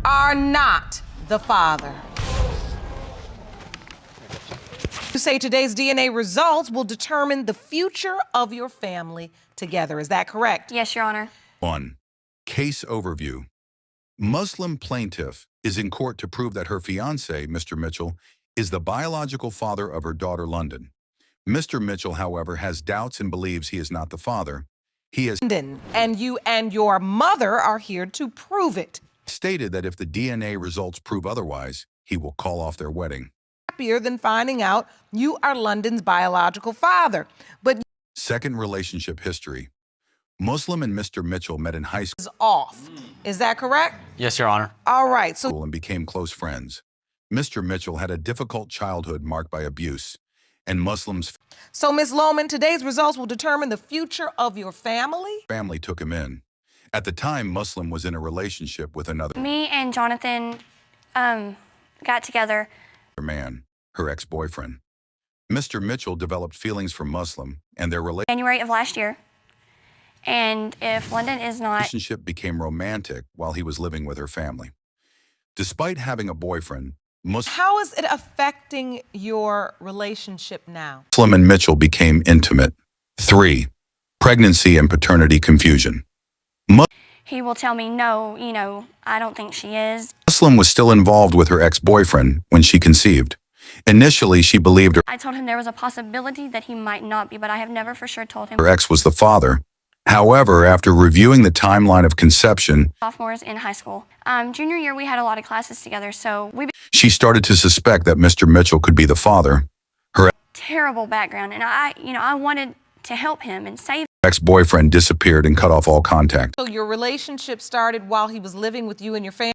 are not the father. You say today's DNA results will determine the future of your family together. Is that correct? Yes, Your Honor. 1. Case overview. Muslim plaintiff is in court to prove that her fiancé, Mr. Mitchell, is the biological father of her daughter, London. Mr. Mitchell, however, has doubts and believes he is not the father. He has And you and your mother are here to prove it. stated that if the DNA results prove otherwise, he will call off their wedding. Happier than finding out you are London's biological father. But Second relationship history. Muslim and Mr. Mitchell met in high school is off. Is that correct? Yes, Your Honor. All right. So and became close friends. Mr. Mitchell had a difficult childhood marked by abuse, and Muslim's Ms. Lohman, today's results will determine the future of your family. family took him in. At the time, Muslim was in a relationship with another Me and Jonathan got together. man, her ex-boyfriend. Mr. Mitchell developed feelings for Muslim, and their January of last year. And if London is not... relationship became romantic while he was living with her family. Despite having a boyfriend, How is it affecting your relationship now? Muslim and Mitchell became intimate. 3. Pregnancy and paternity confusion. He will tell me, no, I don't think she is. Muslim was still involved with her ex-boyfriend when she conceived. Initially, she believed I told him there was a possibility that he might not be, but I have never for sure told him. her ex was the father. However, after reviewing the timeline of conception, Sophomores in high school. Junior year, we had a lot of classes together, so we... she started to suspect that Mr. Mitchell could be the father. Her Terrible background, and I wanted to help him and save. ex-boyfriend disappeared and cut off all contact. So your relationship started while he was living with you and your family?